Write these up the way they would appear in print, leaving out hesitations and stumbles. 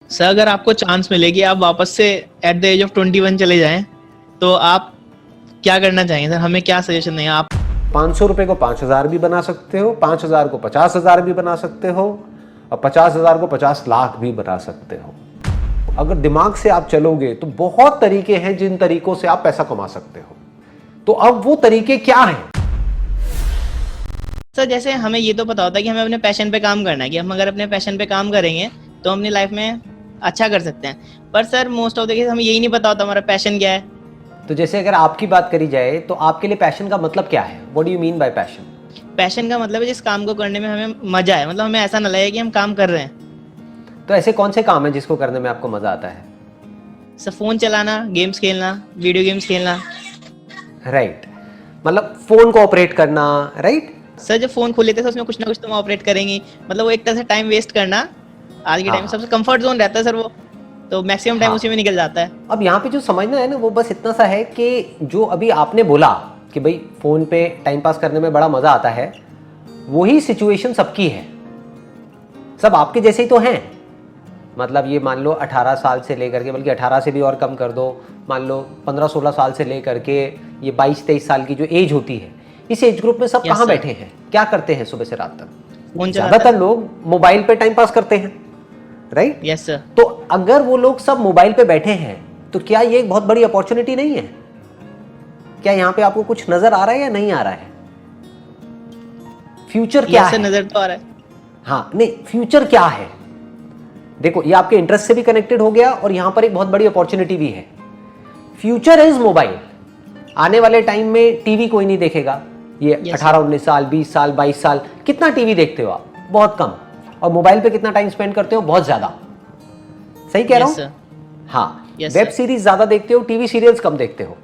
Sir अगर आपको chance मिले कि आप वापस से एट द एज ऑफ 21 चले जाएं तो आप क्या करना चाहेंगे सर? हमें क्या सजेशन देंगे आप? 500 रुपए को 5,000 भी बना सकते हो, 5,000 को 50,000 भी बना सकते हो, और 50,000 को 50 लाख भी बना सकते हो। अगर दिमाग से आप चलोगे तो बहुत तरीके हैं जिन तरीकों से आप पैसा कमा सकते हो। तो अब वो तरीके क्या हैं? सर जैसे हमें ये तो पता होता है कि हमें अपने पैशन पे काम करना है, कि हम अगर अपने पैशन पे काम करेंगे तो हम अपनी लाइफ में अच्छा कर सकते हैं। पर sir most of the case हमें यही नहीं पता होता हमारा पैशन क्या है। तो जैसे अगर आपकी बात करी जाए तो आपके लिए पैशन का मतलब क्या है? What do you mean by passion? Passion का मतलब है जिस काम को करने में हमें मजा है, मतलब हमें ऐसा ना लगे कि हम काम कर रहे हैं। तो ऐसे कौन से काम है जिसको करने में आपको मजा आता है? सर फोन चलाना, गेम्स खेलना, वीडियो गेम्स खेलना। राइट, मतलब फोन को ऑपरेट करना, राइट? सर जब फोन खोल लेते हैं तो उसमें कुछ ना कुछ तो हम ऑपरेट करेंगे, मतलब वो एक तरह से टाइम वेस्ट करना आज के टाइम में सबसे कंफर्ट जोन रहता है सर, वो तो मैक्सिमम टाइम उसी में निकल जाता है। अब यहाँ पे जो समझना है ना वो बस इतना सा है कि जो अभी आपने बोला कि भाई फोन पे टाइम पास करने में बड़ा मजा आता है, वही सिचुएशन सबकी है, सब आपके जैसे ही तो हैं। मतलब ये मान लो 18 साल से लेकर के, बल्कि 18 से भी और कम कर दो, मान लो 15-16 साल से लेकर के ये 22-23 साल की जो एज होती है, इस एज ग्रुप में सब कहाँ बैठे हैं, क्या करते हैं सुबह से रात तक? ज्यादातर लोग मोबाइल पे टाइम पास करते हैं, राइट? Yes sir. तो अगर वो लोग सब मोबाइल पे बैठे हैं तो क्या ये एक बहुत बड़ी अपॉर्चुनिटी नहीं है? क्या यहाँ पे आपको कुछ नजर आ रहा है या नहीं आ रहा है? फ्यूचर क्या है? नजर तो आ रहा है। हाँ, नहीं, फ्यूचर क्या है? देखो, ये आपके इंटरेस्ट से भी कनेक्टेड हो गया और यहां पर एक बहुत बड़ी अपॉर्चुनिटी भी है। Future is mobile. आने वाले टाइम में टीवी कोई नहीं देखेगा। ये 18-19 साल, 20 साल, 22 साल, कितना टीवी देखते हो आप? बहुत कम। और मोबाइल पे कितना टाइम स्पेंड करते हो? बहुत ज्यादा। सही कह रहा हूं? हाँ। वेब सीरीज ज्यादा देखते हो, टीवी सीरियल्स कम देखते हो,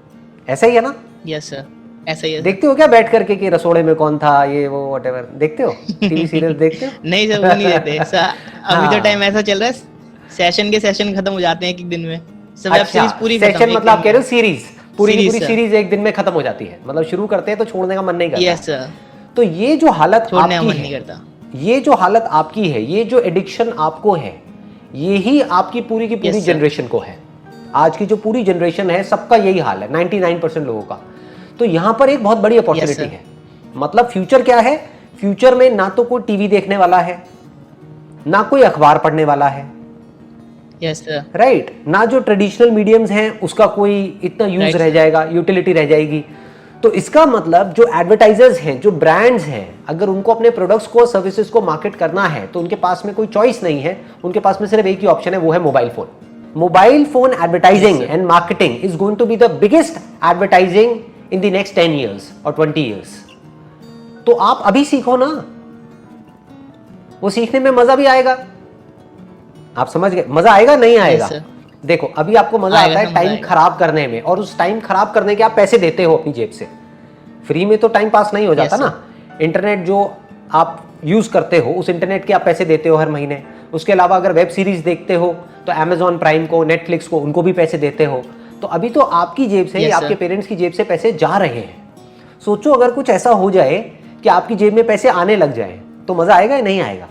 ऐसा ही है ना? यस सर, ऐसा ही है। देखते हो क्या बैठ करके कि रसोड़े में कौन था, ये वो व्हाटएवर, देखते हो? टीवी सीरियल देखते हो? नहीं सर, वो नहीं देते सर। अभी तो टाइम ऐसा चल रहा है, सेशन के सेशन खत्म हो जाते हैं एक दिन में। सब वेब सीरीज पूरी खत्म। सेशन मतलब आप कह रहे हो सीरीज, पूरी की पूरी सीरीज एक दिन में खत्म हो जाती है, मतलब शुरू करते हैं तो छोड़ने का मन नहीं करता। Yes sir. तो ये जो हालत छोड़ने का मन नहीं करता, ये जो हालत आपकी है, ये जो एडिक्शन आपको है, यही आपकी पूरी की पूरी जनरेशन को है। आज की जो पूरी जनरेशन है सबका यही हाल है, 99% लोगों का। तो यहां पर एक बहुत बड़ी अपॉर्चुनिटी है। मतलब फ्यूचर क्या है? फ्यूचर में ना तो कोई टीवी देखने वाला है, ना कोई अखबार पढ़ने वाला है, यस सर, राइट? ना जो ट्रेडिशनल मीडियम्स हैं उसका कोई इतना यूज रह जाएगा, यूटिलिटी रह जाएगी। तो इसका मतलब जो एडवर्टाइजर्स हैं, जो ब्रांड्स हैं, अगर उनको अपने प्रोडक्ट्स को, सर्विसेज को मार्केट करना है तो उनके पास में कोई चॉइस नहीं है, उनके पास में सिर्फ एक ही ऑप्शन है, वो है mobile phone. Mobile phone advertising and marketing is going to be the biggest advertising in the next 10 years और 20 years। तो आप अभी सीखो ना, वो सीखने में मजा भी आएगा। आप समझ गए? मजा आएगा नहीं आएगा? देखो, अभी आपको मजा आता है टाइम खराब करने में, और उस टाइम खराब करने के आप पैसे देते हो अपनी जेब से। फ्री में तो टाइम पास नहीं हो जाता ना। इंटरनेट जो आप यूज करते हो, उस इंटरनेट के आप पैसे देते हो हर महीने। उसके अलावा अगर वेब सीरीज देखते हो तो Amazon प्राइम को, नेटफ्लिक्स को, उनको भी पैसे देते हो। तो अभी तो आपकी जेब से, आपके पेरेंट्स की जेब से पैसे जा रहे हैं। सोचो अगर कुछ ऐसा हो जाए कि आपकी जेब में पैसे आने लग जाए तो मजा आएगा या नहीं आएगा?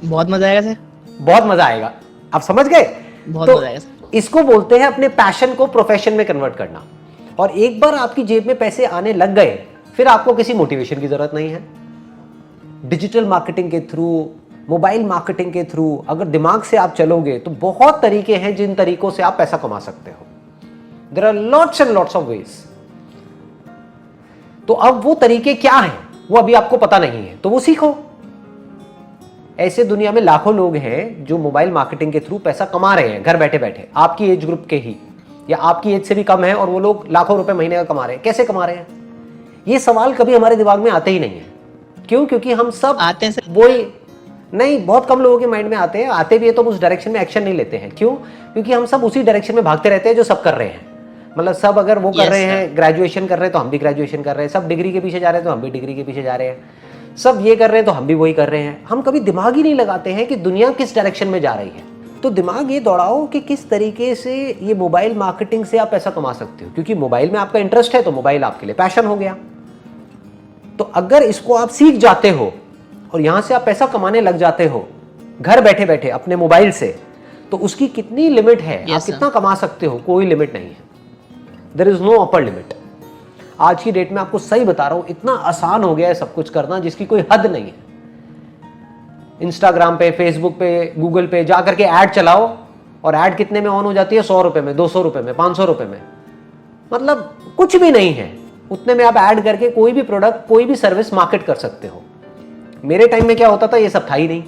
बहुत मजा आएगा सर, बहुत मजा आएगा। आप समझ गए? बहुत मजा आएगा सर। इसको बोलते हैं अपने पैशन को प्रोफेशन में कन्वर्ट करना। और एक बार आपकी जेब में पैसे आने लग गए, फिर आपको किसी मोटिवेशन की जरूरत नहीं है। डिजिटल मार्केटिंग के थ्रू, मोबाइल मार्केटिंग के थ्रू अगर दिमाग से आप चलोगे तो बहुत तरीके हैं जिन तरीकों से आप पैसा कमा सकते हो। There are lots and lots of ways. तो अब वो तरीके क्या हैं वो अभी आपको पता नहीं है, तो वो सीखो। ऐसे दुनिया में लाखों लोग हैं जो मोबाइल मार्केटिंग के थ्रू पैसा कमा रहे हैं घर बैठे बैठे, आपकी एज ग्रुप के ही, या आपकी एज से भी कम है, और वो लोग लाखों रुपए महीने का कमा रहे हैं। कैसे कमा रहे हैं? ये सवाल कभी हमारे दिमाग में आते ही नहीं है। क्यों? क्योंकि हम सब आते हैं सर, वही नहीं, बहुत कम लोगों के माइंड में आते हैं। आते भी है तो उस डायरेक्शन में एक्शन नहीं लेते हैं। क्यों? क्योंकि हम सब उसी डायरेक्शन में भागते रहते हैं जो सब कर रहे हैं। मतलब सब अगर वो कर रहे हैं, ग्रेजुएशन कर रहे हैं तो हम भी ग्रेजुएशन कर रहे हैं, सब डिग्री के पीछे जा रहे हैं तो हम भी डिग्री के पीछे जा रहे हैं, सब ये कर रहे हैं तो हम भी वही कर रहे हैं। हम कभी दिमाग ही नहीं लगाते हैं कि दुनिया किस डायरेक्शन में जा रही है। तो दिमाग ये दौड़ाओ कि किस तरीके से ये मोबाइल मार्केटिंग से आप पैसा कमा सकते हो। क्योंकि मोबाइल में आपका इंटरेस्ट है तो मोबाइल आपके लिए पैशन हो गया। तो अगर इसको आप सीख जाते हो और यहां से आप पैसा कमाने लग जाते हो घर बैठे बैठे अपने मोबाइल से, तो उसकी कितनी लिमिट है? Yes, आप sir. कितना कमा सकते हो? कोई लिमिट नहीं है। There is no upper limit. आज की डेट में आपको सही बता रहा हूं, इतना आसान हो गया है सब कुछ करना जिसकी कोई हद नहीं है। इंस्टाग्राम पे, फेसबुक पे, गूगल पे जा करके ऐड चलाओ, और ऐड कितने में ऑन हो जाती है? 100 रुपए में, 200 रुपए में, 500 रुपए में। मतलब कुछ भी नहीं है, उतने में आप ऐड करके कोई भी प्रोडक्ट, कोई भी सर्विस मार्केट कर सकते हो। मेरे टाइम में क्या होता था, ये सब था ही नहीं।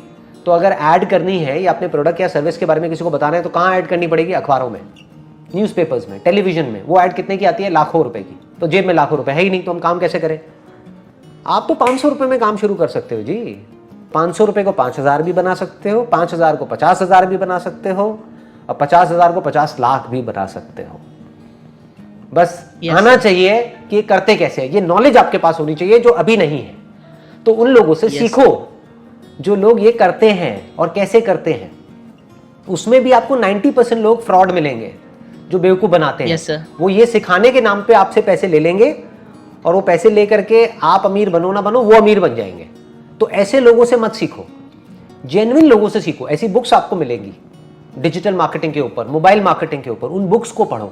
तो अगर ऐड करनी है या अपने प्रोडक्ट या सर्विस के बारे में किसी को बताना है, तो कहाँ ऐड करनी पड़ेगी? अखबारों में, न्यूज़पेपर्स में, टेलीविजन में। वो ऐड कितने की आती है? लाखों रुपए की। तो जेब में लाखों रुपए है ही नहीं, तो हम काम कैसे करें? आप तो 500 रुपए में काम शुरू कर सकते हो जी। 500 रुपए को 5000 भी बना सकते हो, 5000 को 50,000 भी बना सकते हो, और 50,000 को 50 लाख भी बना सकते हो। बस आना चाहिए कि ये करते कैसे है, ये नॉलेज आपके पास होनी चाहिए जो अभी नहीं है। तो उन लोगों से सीखो जो लोग ये करते हैं और कैसे करते हैं। उसमें भी आपको 90% लोग फ्रॉड मिलेंगे जो बेवकूफ बनाते हैं। वो ये सिखाने के नाम पे आपसे पैसे ले लेंगे, और वो पैसे लेकर के आप अमीर बनो ना बनो, वो अमीर बन जाएंगे। तो ऐसे लोगों से मत सीखो, जेन्युइन लोगों से सीखो। ऐसी बुक्स आपको मिलेंगी डिजिटल मार्केटिंग के ऊपर, मोबाइल मार्केटिंग के ऊपर। उन बुक्स को पढ़ो,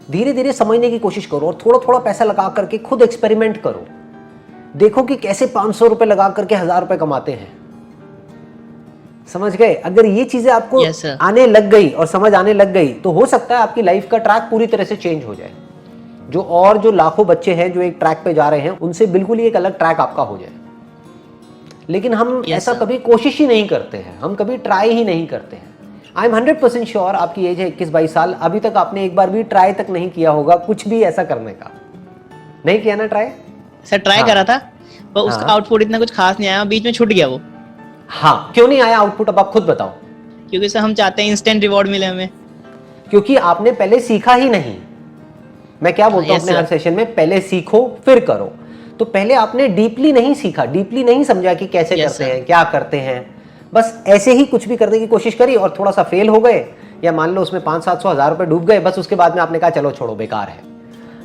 धीरे धीरे समझने की कोशिश करो, और थोड़ा थोड़ा पैसा लगा करके खुद एक्सपेरिमेंट करो। देखो कि कैसे 500 रुपए लगा करके 1000 रुपए कमाते हैं। समझ गए? अगर ये चीजें आपको आने लग गई और समझ आने लग गई, तो हो सकता है आपकी लाइफ का ट्रैक पूरी तरह से चेंज हो जाए। जो लाखों बच्चे हैं जो एक ट्रैक पे जा रहे हैं, उनसे बिल्कुल ही एक अलग ट्रैक आपका हो जाए। लेकिन हम ऐसा कभी कोशिश ही नहीं करते हैं, हम कभी ट्राई ही नहीं करते हैं। आई एम 100% श्योर, आपकी एज है 21-22 साल, अभी तक आपने एक बार भी ट्राई तक नहीं किया होगा कुछ भी ऐसा करने का। नहीं किया ना ट्राई? सर ट्राई करा था, पर उसका आउटपुट इतना कुछ खास नहीं आया, बीच में छूट गया वो। हाँ, क्यों नहीं आया आउटपुट? अब आप खुद बताओ। क्योंकि सर हम चाहते हैं इंस्टेंट रिवॉर्ड मिले हमें। क्योंकि आपने पहले सीखा ही नहीं। मैं क्या बोलता हूं अपने हर सेशन में, पहले सीखो फिर करो। तो पहले आपने डीपली नहीं सीखा, डीपली नहीं समझा कि कैसे करते हैं, क्या करते हैं। बस ऐसे ही कुछ भी करने की कोशिश करी और थोड़ा सा फेल हो गए, या मान लो उसमें 500-700 हज़ार रुपए डूब गए, बस उसके बाद में आपने कहा चलो छोड़ो, बेकार है।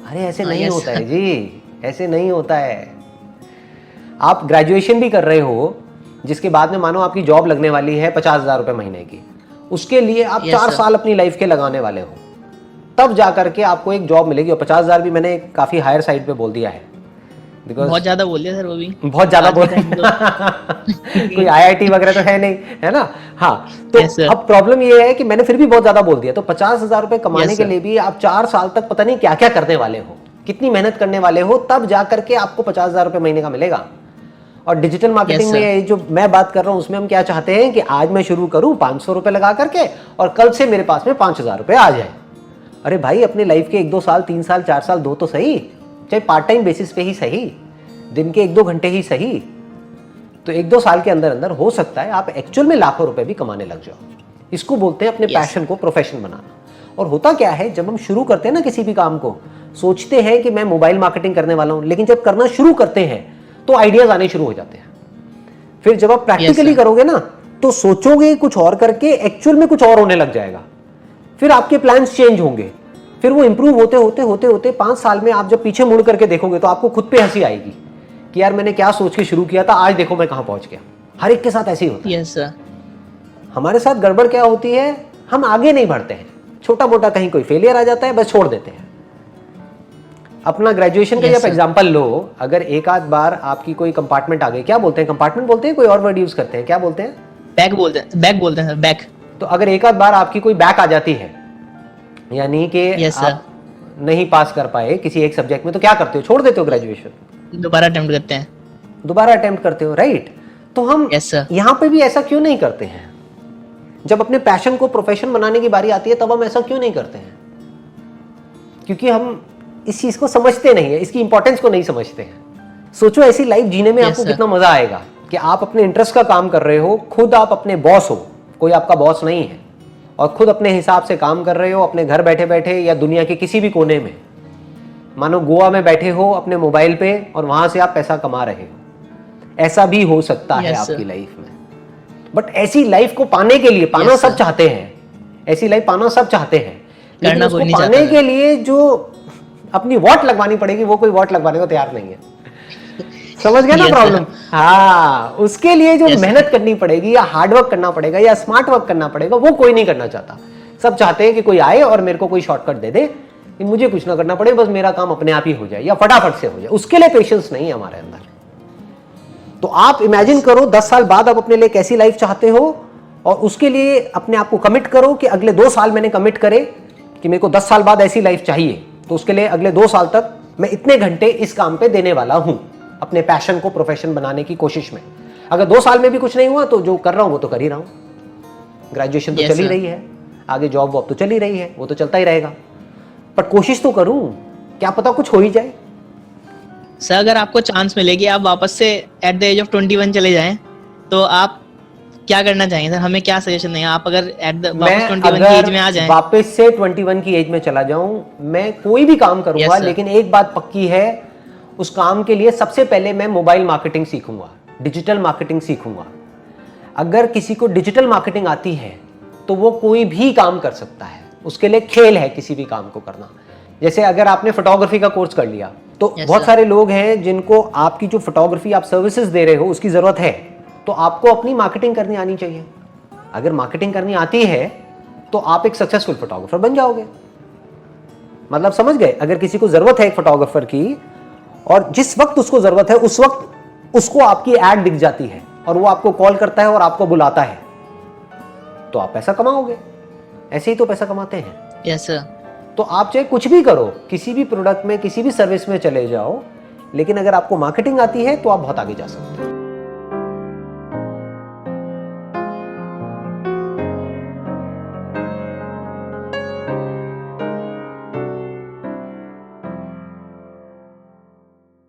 अरे ऐसे नहीं होता है जी, ऐसे नहीं होता है। आप ग्रेजुएशन भी कर रहे हो, जिसके बाद में मानो आपकी जॉब लगने वाली है 50,000 रुपए महीने की, उसके लिए आप 4 साल अपनी लाइफ के लगाने वाले हो, तब जाकर के आपको एक जॉब मिलेगी। और 50,000 भी मैंने काफी हायर साइड पे बोल दिया है, बिकॉज बहुत ज्यादा बोल दिया सर, वो भी बहुत ज्यादा बोल कोई IIT वगैरह तो है नहीं, है ना? हाँ, तो अब प्रॉब्लम ये है कि मैंने फिर भी बहुत ज्यादा बोल दिया। तो 50,000 रुपए कमाने के लिए भी आप 4 साल तक पता नहीं क्या क्या करने वाले हो, कितनी मेहनत करने वाले हो, तब जाकर के आपको 50,000 रुपए महीने का मिलेगा। और डिजिटल मार्केटिंग में जो मैं बात कर रहा हूं, उसमें हम क्या चाहते हैं कि आज मैं शुरू करूं 500 रुपए लगा करके, और कल से मेरे पास में 5,000 रुपए आ जाए। अरे भाई, अपने लाइफ के 1-2 साल, 3 साल, 4 साल दो तो सही, चाहे पार्ट टाइम बेसिस पे ही सही, दिन के 1-2 घंटे ही सही। तो 1-2 साल के अंदर अंदर हो सकता है आप एक्चुअल में लाखों रुपए भी कमाने लग जाओ। इसको बोलते हैं अपने पैशन को प्रोफेशन बनाना। और होता क्या है, जब हम शुरू करते हैं ना किसी भी काम को, सोचते हैं कि मैं मोबाइल मार्केटिंग करने वाला हूं, लेकिन जब करना शुरू करते हैं तो आइडियाज आने शुरू हो जाते हैं। फिर जब आप प्रैक्टिकली करोगे ना, तो सोचोगे कुछ और करके एक्चुअल में कुछ और होने लग जाएगा। फिर आपके प्लान्स चेंज होंगे, फिर वो इंप्रूव होते होते होते होते 5 साल में आप जब पीछे मुड़ करके देखोगे, तो आपको खुद पे हंसी आएगी कि यार मैंने क्या सोच के शुरू किया था, आज देखो मैं कहां पहुंच गया। हर एक के साथ ऐसे ही होता है। Yes sir. हमारे साथ गड़बड़ क्या होती है, हम आगे नहीं बढ़ते हैं, छोटा मोटा कहीं कोई फेलियर आ जाता है, बस छोड़ देते हैं। अपना ग्रेजुएशन का आप एग्जांपल लो, अगर एक आध बार आपकी कोई कंपार्टमेंट आ गई, क्या बोलते हैं, कंपार्टमेंट बोलते हैं, कोई और वर्ड यूज करते हैं, क्या बोलते हैं? बैक बोलते हैं, बैक बोलते हैं सर, बैक। तो अगर एक आध बार आपकी कोई बैक आ जाती है, यानी कि आप नहीं पास कर पाए किसी एक सब्जेक्ट में, तो क्या करते हो? छोड़ देते हो ग्रेजुएशन, दोबारा अटेम्प्ट करते हैं, दोबारा अटेम्प्ट करते हो, राइट? तो हम यहाँ पे भी ऐसा क्यों नहीं करते हैं? जब अपने पैशन को प्रोफेशन बनाने की बारी आती है, तब हम ऐसा क्यों नहीं करते हैं? क्योंकि हम इस चीज को समझते नहीं है, इसकी इंपॉर्टेंस को नहीं समझते हैं। सोचो ऐसी लाइफ जीने में आपको कितना मजा आएगा कि आप अपने इंटरेस्ट का काम कर रहे हो, खुद आप अपने बॉस हो, कोई आपका बॉस नहीं है, और खुद अपने हिसाब से काम कर रहे हो, अपने घर बैठे बैठे या दुनिया के किसी भी कोने में, मानो गोवा में बैठे हो अपने मोबाइल पे, और वहां से आप पैसा कमा रहे हो। ऐसा भी हो सकता है आपकी लाइफ में। बट ऐसी लाइफ को पाने के लिए, पाना सब चाहते हैं, ऐसी लाइफ पाना सब चाहते हैं, लेकिन उसको पाने के लिए जो अपनी वॉट लगवानी पड़ेगी, वो कोई वॉट लगवाने को तैयार नहीं है। समझ गए ना Yes, sir. प्रॉब्लम? हाँ, उसके लिए जो Yes, sir. मेहनत करनी पड़ेगी या हार्ड वर्क करना पड़ेगा या स्मार्ट वर्क करना पड़ेगा, वो कोई नहीं करना चाहता। सब चाहते हैं कि कोई आए और मेरे को कोई शॉर्टकट दे दे कि मुझे कुछ ना करना पड़े, बस मेरा काम अपने आप ही हो जाए या फटाफट से हो जाए। उसके लिए पेशेंस नहीं है हमारे अंदर। तो आप इमेजिन करो 10 साल बाद आप अपने लिए कैसी लाइफ चाहते हो, और उसके लिए अपने आप को कमिट करो कि अगले 2 साल मैंने कमिट करे कि मेरे को 10 साल बाद ऐसी लाइफ चाहिए, तो उसके लिए अगले 2 साल तक मैं इतने घंटे इस काम पे देने वाला हूं, अपने पैशन को प्रोफेशन बनाने की कोशिश में। अगर 2 साल में भी कुछ नहीं हुआ तो जो कर रहा हूं वो तो कर ही रहा हूं। ग्रेजुएशन तो Yes, चल ही sir. रही है, आगे जॉब वॉब तो चल ही रही है, वो तो चलता ही रहेगा, पर कोशिश तो करूं, क्या पता कुछ हो ही जाए। सर अगर आपको चांस मिलेगी आप वापस से एट द एज ऑफ 21 चले जाएं, तो आप क्या करना चाहेंगे सर? हमें क्या सजेशन देंगे आप अगर वापस 21 की एज में आ जाएं? वापस से 21 की एज में चला जाऊं, मैं कोई भी काम करूंगा, Yes, sir. लेकिन एक बात पक्की है, उस काम के लिए सबसे पहले मैं मोबाइल मार्केटिंग सीखूंगा, डिजिटल मार्केटिंग सीखूंगा। अगर किसी को डिजिटल मार्केटिंग आती है तो वो कोई भी काम कर सकता है, उसके लिए खेल है किसी भी काम को करना। जैसे अगर आपने फोटोग्राफी का कोर्स कर लिया तो Yes, बहुत sir. सारे लोग हैं जिनको आपकी जो फोटोग्राफी आप सर्विसेज दे रहे हो उसकी जरूरत है, तो आपको अपनी मार्केटिंग करनी आनी चाहिए। अगर मार्केटिंग करनी आती है तो आप एक सक्सेसफुल फोटोग्राफर बन जाओगे। मतलब समझ गए? अगर किसी को जरूरत है एक फोटोग्राफर की और जिस वक्त उसको जरूरत है उस वक्त उसको आपकी एड दिख जाती है और वो आपको कॉल करता है और आपको बुलाता है, तो आप पैसा कमाओगे। ऐसे ही तो पैसा कमाते हैं। Yes sir. तो आप चाहे कुछ भी करो, किसी भी प्रोडक्ट में, किसी भी सर्विस में चले जाओ, लेकिन अगर आपको मार्केटिंग आती है तो आप बहुत आगे जा सकते हो।